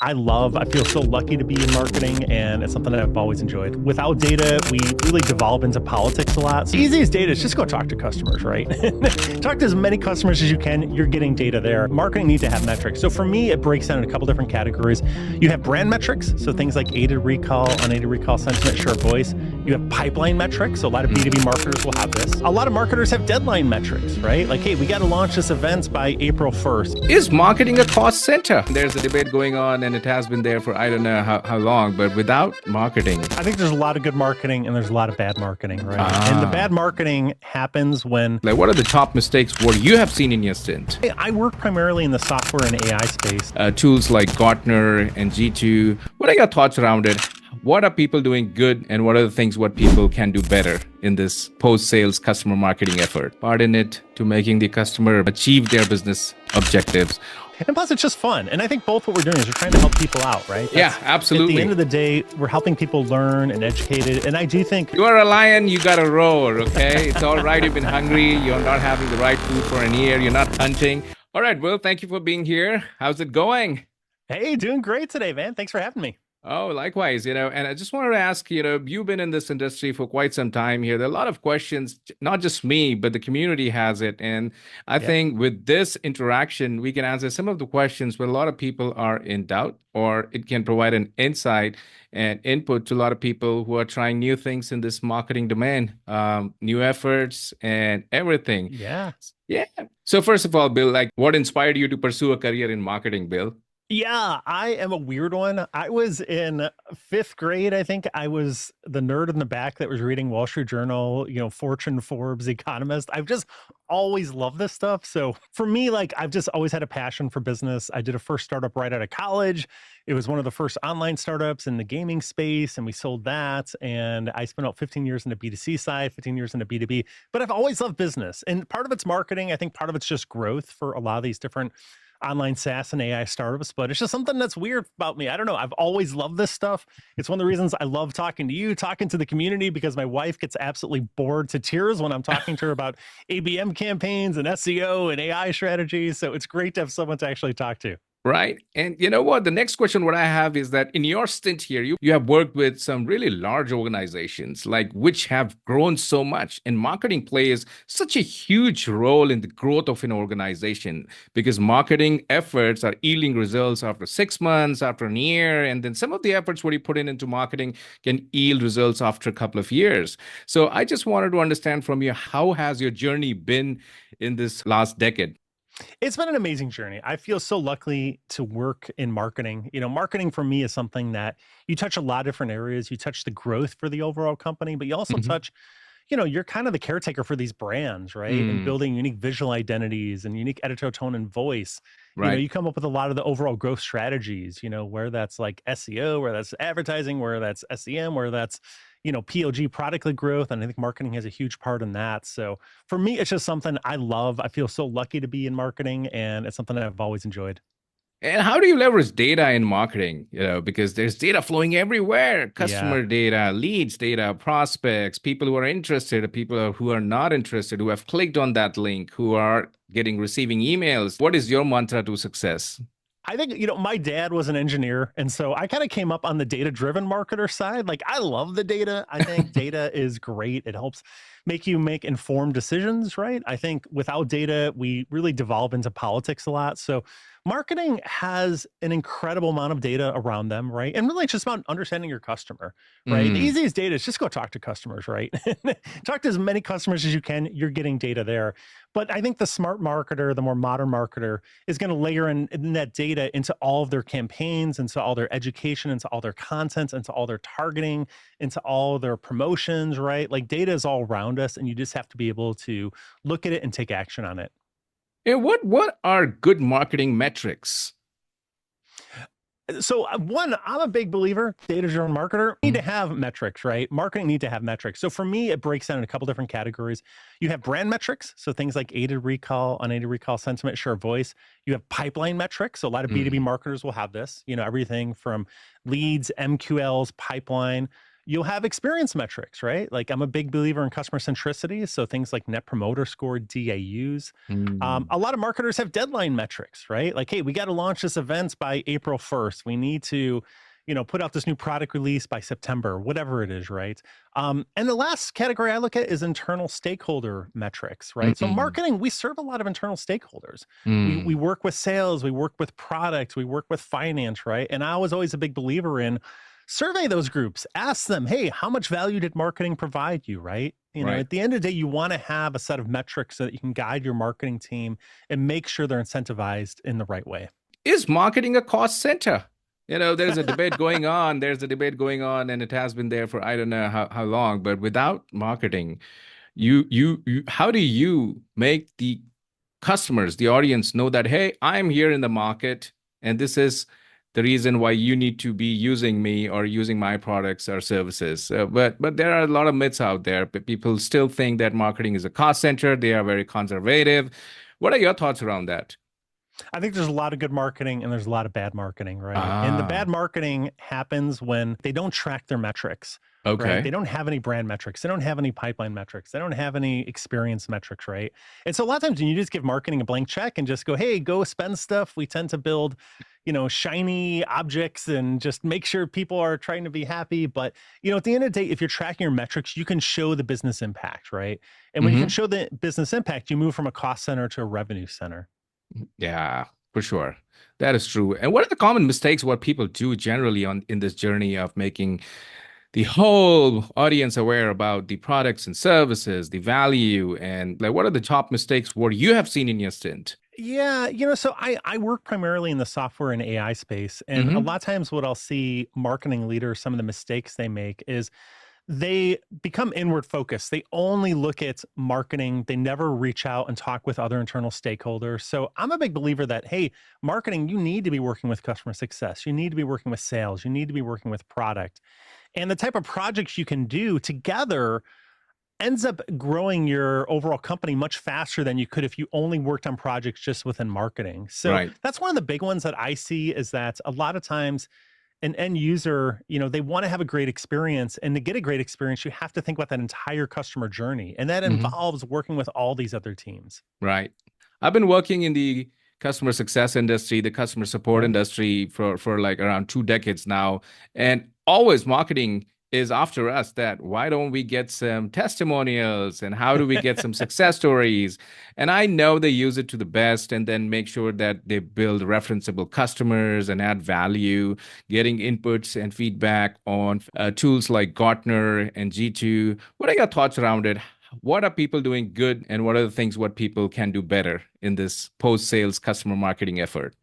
I love. I feel so lucky to be in marketing, and it's something that I've always enjoyed. Without data, we really devolve into politics a lot. So easiest data is just go talk to customers, right? Talk to as many customers as you can. You're getting data there. Marketing needs to have metrics. So for me, it breaks down in a couple different categories. You have brand metrics, so things like aided recall, unaided recall, sentiment, share of voice. You have pipeline metrics, so a lot of B2B marketers will have this. A lot of marketers have deadline metrics, right? Like, hey, we got to launch this event by April 1st. Is marketing a cost center? There's a debate going on, and it has been there for I don't know how long, but without marketing. I think there's a lot of good marketing and there's a lot of bad marketing, right? And the bad marketing happens when... Like, what are the top mistakes what you have seen in your stint? I work primarily in the software and AI space. Tools like Gartner and G2. What are your thoughts around it? What are people doing good, and what are the things what people can do better in this post-sales customer marketing effort? Pardon it, to making the customer achieve their business objectives. And plus, it's just fun. And I think both what we're doing is we're trying to help people out, right? Yeah, absolutely. At the end of the day, we're helping people learn and educated. And I do think... You are a lion, you got to roar, okay? It's all right, you've been hungry, you're not having the right food for an year, you're not hunting. All right, Will, thank you for being here. How's it going? Hey, doing great today, man. Thanks for having me. Oh, likewise, and I just wanted to ask, you've been in this industry for quite some time here. There are a lot of questions, not just me, but the community has it. And I think with this interaction, we can answer some of the questions where a lot of people are in doubt, or it can provide an insight and input to a lot of people who are trying new things in this marketing domain, new efforts and everything. Yeah. So first of all, Bill, like, what inspired you to pursue a career in marketing, Bill? Yeah, I am a weird one. I was in 5th grade. I think I was the nerd in the back that was reading Wall Street Journal, Fortune, Forbes, Economist. I've just always loved this stuff. So for me, like, I've just always had a passion for business. I did a first startup right out of college. It was one of the first online startups in the gaming space, and we sold that. And I spent about 15 years in the B2C side, 15 years in the B2B. But I've always loved business. And part of it's marketing. I think part of it's just growth for a lot of these different online SaaS and AI startups, but it's just something that's weird about me. I don't know. I've always loved this stuff. It's one of the reasons I love talking to you, talking to the community, because my wife gets absolutely bored to tears when I'm talking to her about ABM campaigns and SEO and AI strategies. So it's great to have someone to actually talk to. Right. And you know what? The next question what I have is that in your stint here, you have worked with some really large organizations, like which have grown so much. And marketing plays such a huge role in the growth of an organization, because marketing efforts are yielding results after 6 months, after a year. And then some of the efforts what you put into marketing can yield results after a couple of years. So I just wanted to understand from you, how has your journey been in this last decade? It's been an amazing journey. I feel so lucky to work in marketing. Marketing for me is something that you touch a lot of different areas. You touch the growth for the overall company, but you also touch, you're kind of the caretaker for these brands, right? And building unique visual identities and unique editorial tone and voice. Right. You come up with a lot of the overall growth strategies, where that's like SEO, where that's advertising, where that's SEM, where that's PLG, product-led growth. And I think marketing has a huge part in that. So for me, it's just something I love. I feel so lucky to be in marketing, and it's something that I've always enjoyed. And how do you leverage data in marketing? Because there's data flowing everywhere, customer data, leads data, prospects, people who are interested, people who are not interested, who have clicked on that link, who are receiving emails. What is your mantra to success? I think, my dad was an engineer, and so I kind of came up on the data-driven marketer side. Like, I love the data. I think data is great. It helps make you make informed decisions, right? I think without data, we really devolve into politics a lot. So marketing has an incredible amount of data around them, right? And really it's just about understanding your customer, right? The easiest data is just go talk to customers, right? Talk to as many customers as you can. You're getting data there. But I think the smart marketer, the more modern marketer, is going to layer in that data into all of their campaigns, into all their education, into all their content, into all their targeting, into all their promotions, right? Like, data is all around us, and you just have to be able to look at it and take action on it. And what are good marketing metrics? So one, I'm a big believer, data-driven marketer, need to have metrics, right? Marketing need to have metrics. So for me, it breaks down in a couple different categories. You have brand metrics, so things like aided recall, unaided recall, sentiment, share of voice. You have pipeline metrics, so a lot of B2B marketers will have this, everything from leads, MQLs, pipeline. You'll have experience metrics, right? Like I'm a big believer in customer centricity. So things like net promoter score, DAUs. Mm. A lot of marketers have deadline metrics, right? Like, hey, we got to launch this event by April 1st. We need to, put out this new product release by September, whatever it is, right? And the last category I look at is internal stakeholder metrics, right? So Mm. marketing, we serve a lot of internal stakeholders. We Mm. work with sales, we work with products, we work with finance, right? And I was always a big believer in survey those groups, ask them, hey, how much value did marketing provide you, right? Right. At the end of the day, you want to have a set of metrics so that you can guide your marketing team and make sure they're incentivized in the right way. Is marketing a cost center? There's a debate going on. There's a debate going on, and it has been there for I don't know how long. But without marketing, how do you make the customers, the audience know that, hey, I'm here in the market, and this is the reason why you need to be using me or using my products or services. But there are a lot of myths out there. But people still think that marketing is a cost center. They are very conservative. What are your thoughts around that? I think there's a lot of good marketing and there's a lot of bad marketing, right? And the bad Ah, marketing happens when they don't track their metrics, right? They okay. don't have any brand metrics. They don't have any pipeline metrics. They don't have any experience metrics, right? And so a lot of times when you just give marketing a blank check and just go, hey, go spend stuff, we tend to build, shiny objects and just make sure people are trying to be happy. But, at the end of the day, if you're tracking your metrics, you can show the business impact, right? And when you can Hmm. show the business impact, you move from a cost center to a revenue center. Yeah, for sure. That is true. And what are the common mistakes what people do generally on in this journey of making the whole audience aware about the products and services, the value, and like what are the top mistakes what you have seen in your stint? Yeah, so I work primarily in the software and AI space. And a Hmm. lot of times what I'll see marketing leaders, some of the mistakes they make is they become inward focused. They only look at marketing. They never reach out and talk with other internal stakeholders. So I'm a big believer that, hey, marketing, you need to be working with customer success. You need to be working with sales. You need to be working with product. And the type of projects you can do together ends up growing your overall company much faster than you could if you only worked on projects just within marketing. So Right. that's one of the big ones that I see is that a lot of times an end user, they want to have a great experience. And to get a great experience, you have to think about that entire customer journey. And that Hmm. involves working with all these other teams. Right. I've been working in the customer success industry, the customer support Yeah. industry for like around 2 decades now. And always marketing is after us that why don't we get some testimonials and how do we get some success stories? And I know they use it to the best and then make sure that they build referenceable customers and add value, getting inputs and feedback on tools like Gartner and G2. What are your thoughts around it? What are people doing good and what are the things what people can do better in this post-sales customer marketing effort?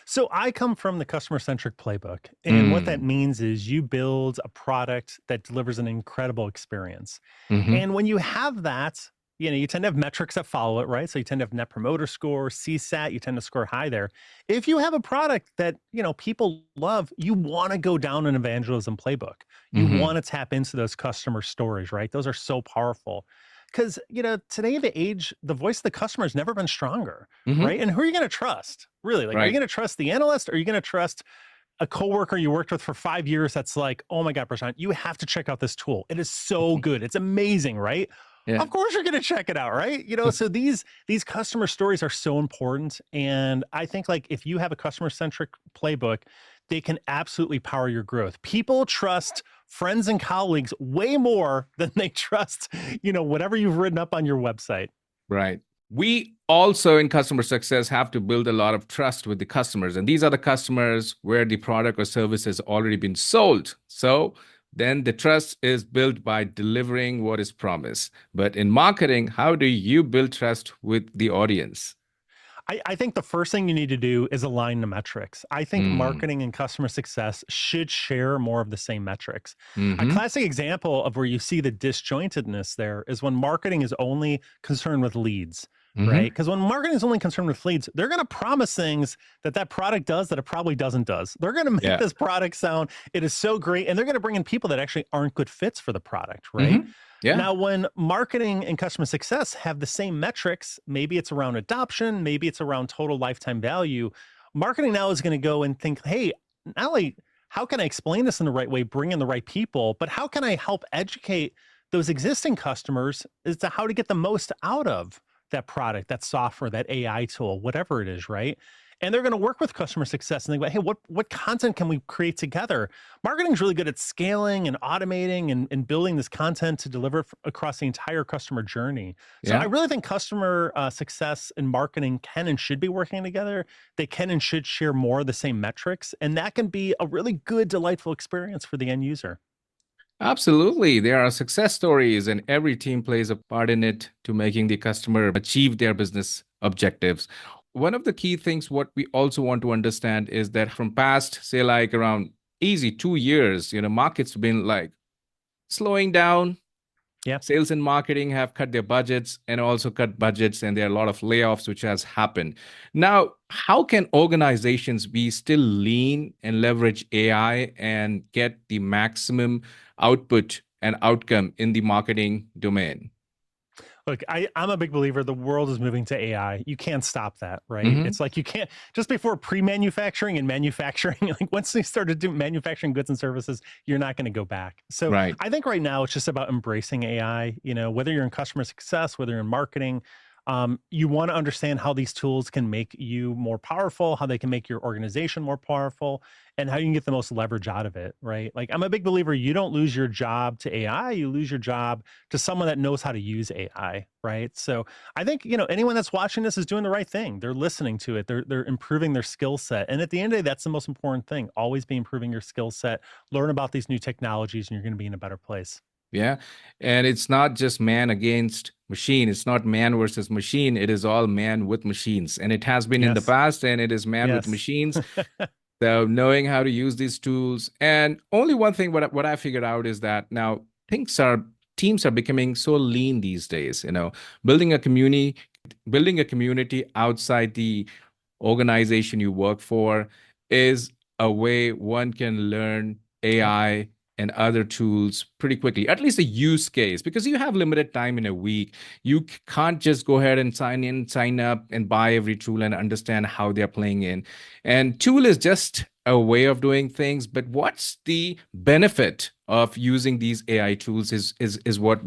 So I come from the customer centric playbook. And what that Mm. means is you build a product that delivers an incredible experience. Hmm. And when you have that, you tend to have metrics that follow it, right? So you tend to have net promoter score, CSAT, you tend to score high there. If you have a product that, people love, you want to go down an evangelism playbook. You Hmm. want to tap into those customer stories, right? Those are so powerful. Because, today the age, the voice of the customer has never been stronger, Hmm. right? And who are you going to trust? Really? Like, are you Right. going to trust the analyst? Or are you going to trust a coworker you worked with for 5 years that's like, oh my God, Prashant, you have to check out this tool. It is so good. It's amazing, right? Yeah. Of course you're going to check it out, right? So these customer stories are so important. And I think like if you have a customer centric playbook, they can absolutely power your growth. People trust friends and colleagues way more than they trust, whatever you've written up on your website. Right. We also in customer success have to build a lot of trust with the customers. And these are the customers where the product or service has already been sold. So then the trust is built by delivering what is promised. But in marketing, how do you build trust with the audience? I think the first thing you need to do is align the metrics. I think Mm. marketing and customer success should share more of the same metrics. A Hmm. classic example of where you see the disjointedness there is when marketing is only concerned with leads, right? Hmm. Because when marketing is only concerned with leads, they're going to promise things that product does that it probably doesn't does. They're going to make Yeah. this product sound it is so great, and they're going to bring in people that actually aren't good fits for the product, right? Hmm. Yeah. Now, when marketing and customer success have the same metrics, maybe it's around adoption, maybe it's around total lifetime value. Marketing now is going to go and think, hey, not only how can I explain this in the right way, bring in the right people, but how can I help educate those existing customers as to how to get the most out of that product, that software, that AI tool, whatever it is, right? And they're going to work with customer success and think about, hey, what content can we create together? Marketing is really good at scaling and automating and building this content to deliver across the entire customer journey. So I Yeah. really think customer success and marketing can and should be working together. They can and should share more of the same metrics, and that can be a really good, delightful experience for the end user. Absolutely. There are success stories, and every team plays a part in it to making the customer achieve their business objectives. One of the key things what we also want to understand is that from past, say like around easy 2 years, market's been like slowing down. Yeah. Sales and marketing have cut their budgets and also cut budgets, and there are a lot of layoffs which has happened. Now, how can organizations be still lean and leverage AI and get the maximum output and outcome in the marketing domain? Look, I'm a big believer the world is moving to AI. You can't stop that, right? Hmm. It's like you can't just before pre-manufacturing and manufacturing, like once they started doing manufacturing goods and services, you're not going to go back. So Right. I think right now it's just about embracing AI, whether you're in customer success, whether you're in marketing, you want to understand how these tools can make you more powerful, how they can make your organization more powerful, and how you can get the most leverage out of it, right? Like I'm a big believer, you don't lose your job to AI, you lose your job to someone that knows how to use AI, right? So I think, anyone that's watching this is doing the right thing. They're listening to it. They're improving their skill set. And at the end of the day, that's the most important thing. Always be improving your skill set, learn about these new technologies, and you're going to be in a better place. Yeah. And it's not just man against machine. It's not man versus machine. It is all man with machines. And it has been in the Yes. past, and it is man with Yes. machines. So knowing how to use these tools, and only one thing what I figured out is that now teams are becoming so lean these days. Building a community, building a community outside the organization you work for is a way one can learn Yep. AI and other tools pretty quickly, at least a use case, because you have limited time in a week. You can't just go ahead and sign in, sign up, and buy every tool and understand how they're playing in. And tool is just a way of doing things, but what's the benefit of using these AI tools is what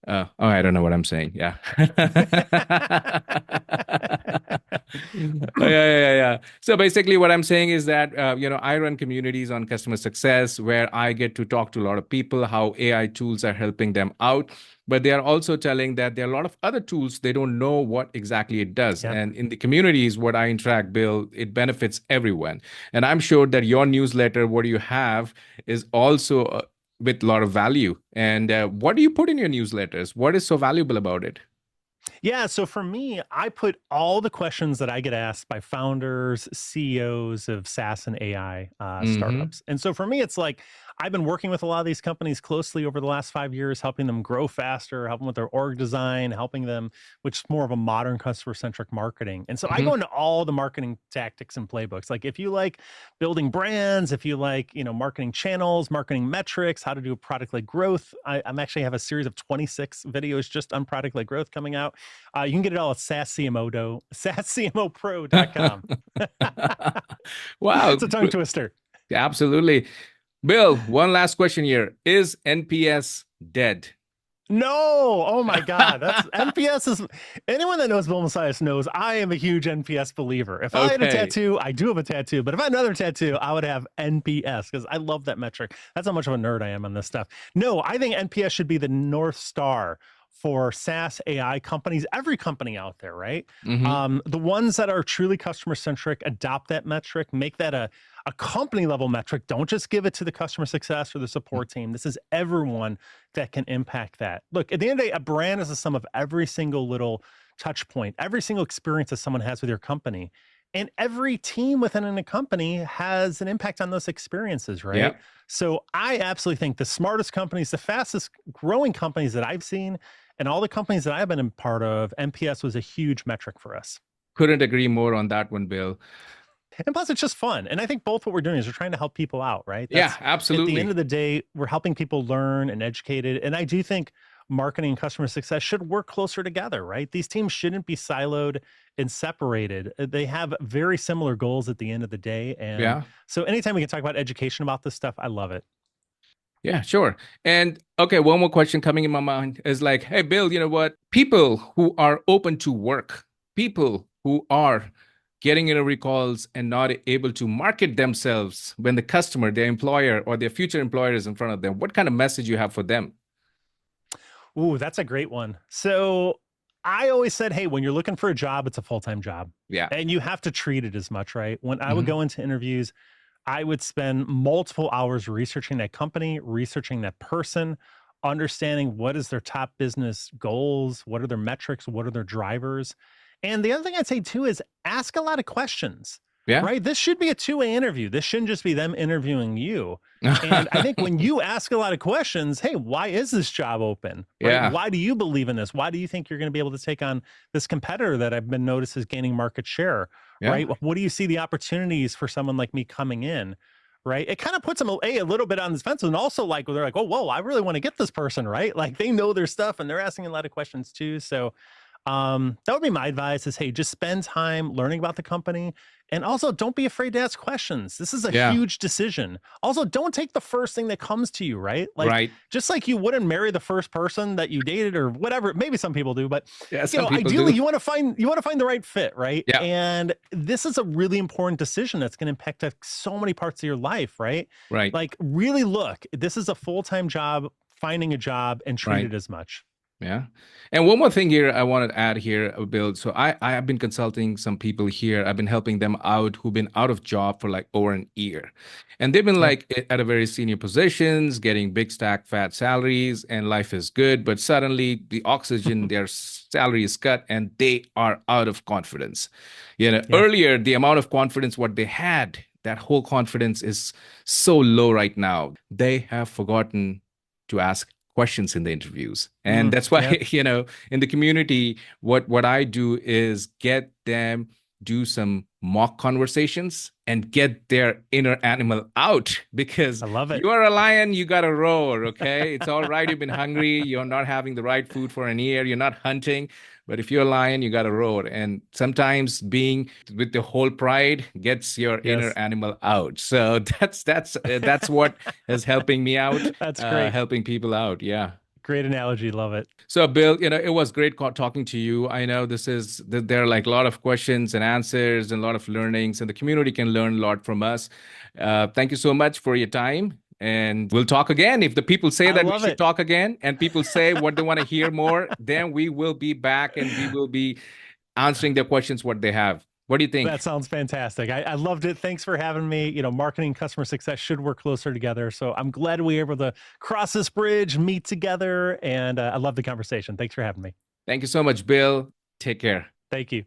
oh, I don't know what I'm saying. Yeah. Yeah. So basically, what I'm saying is that I run communities on customer success where I get to talk to a lot of people how AI tools are helping them out. But they are also telling that there are a lot of other tools they don't know what exactly it does. Yep. And in the communities, what I interact, Bill, it benefits everyone. And I'm sure that your newsletter, what you have, is also with a lot of value. And what do you put in your newsletters? What is so valuable about it? Yeah. So for me, I put all the questions that I get asked by founders, CEOs of SaaS and AI Hmm. startups. And so for me, it's like I've been working with a lot of these companies closely over the last 5 years, helping them grow faster, helping with their org design, helping them, which is more of a modern customer centric marketing. And so I Hmm. go into all the marketing tactics and playbooks. Like if you like building brands, if you like, marketing channels, marketing metrics, how to do product led growth, I'm actually have a series of 26 videos just on product led growth coming out. You can get it all at SaaSCMOpro.com. Wow. It's a tongue twister. Absolutely. Bill, one last question here. Is NPS dead? No, oh my God. That's NPS is anyone that knows Bill Messias knows I am a huge NPS believer. If I had a Okay. tattoo, I do have a tattoo, but if I had another tattoo, I would have NPS because I love that metric. That's how much of a nerd I am on this stuff. No, I think NPS should be the North Star for SaaS AI companies, every company out there, right? Hmm. The ones that are truly customer centric adopt that metric, make that a company level metric. Don't just give it to the customer success or the support team. This is everyone that can impact that. Look, at the end of the day, a brand is the sum of every single little touch point, every single experience that someone has with your company. And every team within a company has an impact on those experiences, Yeah. right? So I absolutely think the smartest companies, the fastest growing companies that I've seen, and all the companies that I've been a part of, NPS was a huge metric for us. Couldn't agree more on that one, Bill. And plus, it's just fun. And I think both what we're doing is we're trying to help people out, right? Yeah, That's at the end absolutely. of the day, we're helping people learn and educate it. And I do think marketing and customer success should work closer together, right? These teams shouldn't be siloed and separated. They have very similar goals at the end of the day. And Yeah. so anytime we can talk about education about this stuff, I love it. Yeah, sure. And okay, one more question coming in my mind is like, hey, Bill, you know what? People who are open to work, people who are getting interview calls and not able to market themselves when the customer, their employer, or their future employer is in front of them, what kind of message you have for them? Ooh, that's a great one. So I always said, hey, when you're looking for a job, it's a full-time job. Yeah. And you have to treat it as much, right? When I would Hmm. go into interviews, I would spend multiple hours researching that company, researching that person, understanding what is their top business goals, what are their metrics, what are their drivers. And the other thing I'd say too is ask a lot of questions, Yeah. right? This should be a two-way interview. This shouldn't just be them interviewing you. And I think when you ask a lot of questions, hey, why is this job open? Right? Yeah. Why do you believe in this? Why do you think you're going to be able to take on this competitor that I've been noticed is gaining market share? Yeah. Right? What do you see the opportunities for someone like me coming in? Right? It kind of puts them a little bit on the fence, and also like they're like, oh, whoa, I really want to get this person, right? Like they know their stuff and they're asking a lot of questions too. So that would be my advice is, hey, just spend time learning about the company. And also don't be afraid to ask questions. This is a Yeah. huge decision. Also, don't take the first thing that comes to you, right? Like Right. just like you wouldn't marry the first person that you dated or whatever. Maybe some people do, but Yeah. Some people ideally do. you want to find the right fit, right? Yeah. And this is a really important decision that's going to impact so many parts of your life, right? Right. Like really look, this is a full-time job, finding a job and treat Right. it as much. Yeah. And one more thing here I want to add here, Bill. So I have been consulting some people here. I've been helping them out who've been out of job for like over an year. And they've been Yeah. like at a very senior positions, getting big stack fat salaries, and life is good. But suddenly the oxygen, their salary is cut and they are out of confidence. You know, Yeah. earlier the amount of confidence what they had, that whole confidence is so low right now. They have forgotten to ask questions in the interviews, and that's why Yeah. in the community what I do is get them do some mock conversations and get their inner animal out, because I love it. you are a lion, you got to roar. Okay, it's all right, you've been hungry, you're not having the right food for an year, you're not hunting, but if you're a lion, you got to roar. And sometimes being with the whole pride gets your inner Yes. animal out. So that's what is helping me out, That's great. helping people out. Yeah. Great analogy. Love it. So, Bill, it was great talking to you. I know there are like a lot of questions and answers and a lot of learnings, and the community can learn a lot from us. Thank you so much for your time. And we'll talk again. If the people say I that we love should it. talk again and people say what they want to hear more, then we will be back and we will be answering their questions, what they have. What do you think? That sounds fantastic. I loved it. Thanks for having me. Marketing and customer success should work closer together. So I'm glad we were able to cross this bridge, meet together, and I love the conversation. Thanks for having me. Thank you so much, Bill. Take care. Thank you.